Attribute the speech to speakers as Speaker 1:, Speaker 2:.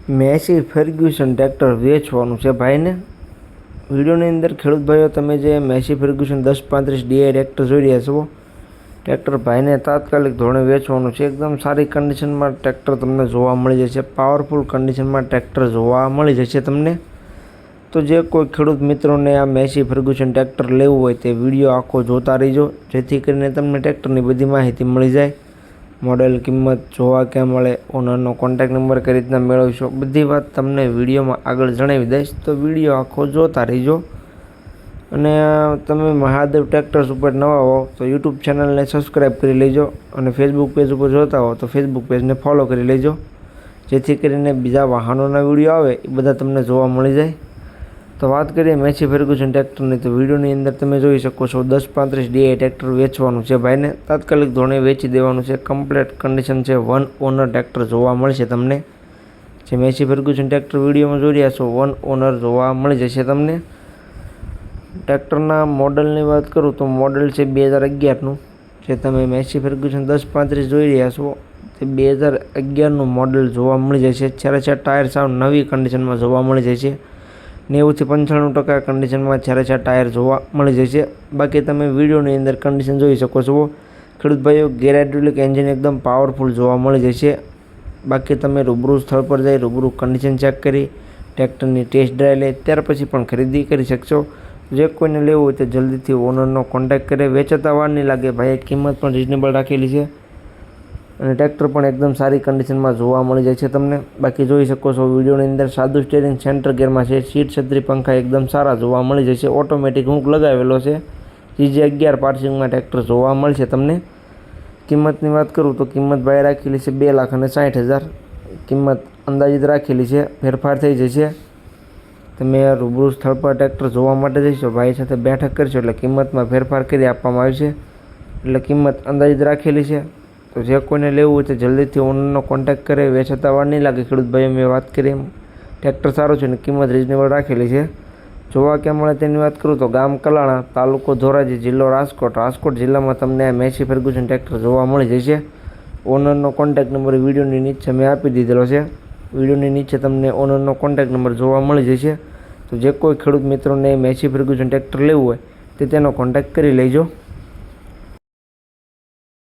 Speaker 1: Massey Fergusson tractor વેચવાનું છે ભાઈને. વિડીયોની અંદર ખેડૂત ભાઈઓ તમે જે મેસી ફર્ગ્યુસન 1035 DI ટ્રેક્ટર જોઈ રહ્યા છો, ટ્રેક્ટર ભાઈને તાત્કાલિક ધોરણે વેચવાનું છે. એકદમ સારી કન્ડિશનમાં ટ્રેક્ટર તમને જોવા મળી જશે. પાવરફુલ કન્ડિશનમાં ટ્રેક્ટર જોવા મળી જશે તમને. તો જે કોઈ ખેડૂત મિત્રોને આ મેસી ફર્ગ્યુસન ટ્રેક્ટર લેવું હોય તે વિડીયો આખો જોતા રહીજો, જેથી કરીને તમને ટ્રેક્ટરની બધી માહિતી મળી જાય. મોડેલ, કિંમત, જોવા ક્યાં મળે, ઓનરનો કોન્ટેક્ટ નંબર કઈ રીતના મેળવશો, બધી વાત તમને વિડીયોમાં આગળ જણાવી દઈશ. તો વિડીયો આખો જોતા રહીજો. અને તમે મહાદેવ ટ્રેક્ટર્સ ઉપર નવા હો તો યુટ્યુબ ચેનલને સબસ્ક્રાઈબ કરી લેજો, અને ફેસબુક પેજ ઉપર જોતા હો તો ફેસબુક પેજને ફોલો કરી લેજો, જેથી કરીને બીજા વાહનોના વિડીયો આવે એ બધા તમને જોવા મળી જાય. તો વાત કરીએ મેસી ફર્ગ્યુસન ટ્રેક્ટરની, તો વિડીયોની અંદર તમે જોઈ શકો છો 1035 DI ટ્રેક્ટર વેચવાનું છે ભાઈને. તાત્કાલિક ધોરણે વેચી દેવાનું છે. કમ્પ્લીટ કન્ડિશન છે. 1 ઓનર ટ્રેક્ટર જોવા મળશે તમને. જે મેસી ફર્ગ્યુસન ટ્રેક્ટર વિડીયોમાં જોઈ રહ્યા છો 1 ઓનર જોવા મળી જશે તમને. ટ્રેક્ટરના મોડલની વાત કરું તો મોડલ છે 2011નું. જે તમે મેસી ફર્ગ્યુસન 1035 જોઈ રહ્યા છો તે 2011નું મોડલ જોવા મળી જશે. ચારે ટાયર સાવ નવી કન્ડિશનમાં જોવા મળી જશે. 90 થી 95% કન્ડિશનમાં ચારે ટાયર જોવા મળી જશે. બાકી તમે વિડીયોની અંદર કન્ડિશન જોઈ શકો છો ખેડૂત ભાઈઓ. ગેર હાઇડ્રોલિક એન્જિન એકદમ પાવરફુલ જોવા મળી જશે. બાકી તમે રૂબરૂ સ્થળ પર જઈ રૂબરૂ કન્ડિશન ચેક કરી ટ્રેક્ટરની ટેસ્ટ ડ્રાઈવ લે ત્યાર પછી પણ ખરીદી કરી શકશો. જે કોઈને લેવું હોય તો જલ્દીથી ઓનરનો કોન્ટેક્ટ કરે. વેચાતા વાર નહીં લાગે ભાઈએ. કિંમત પણ રિઝનેબલ રાખેલી છે, અને ટ્રેક્ટર પણ એકદમ સારી કન્ડિશનમાં જોવા મળી જાય છે તમને. બાકી જોઈ શકો છો વિડીયોની અંદર સાદું સ્ટીયરિંગ સેન્ટર ગેરમાં છે. સીટ, છત્રી, પંખા એકદમ સારા જોવા મળી જશે. ઓટોમેટિક હુંક લગાવેલો છે. GJ11 પાર્સિંગમાં ટ્રેક્ટર જોવા મળશે તમને. કિંમતની વાત કરું તો કિંમત ભાઈ રાખેલી છે 2,60,000. કિંમત અંદાજિત રાખેલી છે, ફેરફાર થઈ જશે. તમે રૂબરૂ સ્થળ પર ટ્રેક્ટર જોવા માટે જઈશો, ભાઈ સાથે બેઠક કરશો એટલે કિંમતમાં ફેરફાર કરી આપવામાં આવશે. એટલે કિંમત અંદાજિત રાખેલી છે. તો જે કોઈને લેવું હોય તો જલ્દીથી ઓનરનો કોન્ટેક્ટ કરે. વેચાતા વાર નહીં લાગે ખેડૂત ભાઈઓ. મેં વાત કરી એમ ટ્રેક્ટર સારું છે અને કિંમત રિઝનેબલ રાખેલી છે. જોવા ક્યાં મળે તેની વાત કરું તો ગામ કલાણા, તાલુકો ધોરાજી, જિલ્લો રાજકોટ. રાજકોટ જિલ્લામાં તમને આ મેસી ફર્ગ્યુસન ટ્રેક્ટર જોવા મળી જશે. ઓનરનો કોન્ટેક્ટ નંબર વિડીયોની નીચે મેં આપી દીધેલો છે. વિડીયોની નીચે તમને ઓનરનો કોન્ટેક્ટ નંબર જોવા મળી જશે. તો જે કોઈ ખેડૂત મિત્રોને મેસી ફર્ગ્યુસન ટ્રેક્ટર લેવું હોય તે તેનો કોન્ટેક્ટ કરી લેજો.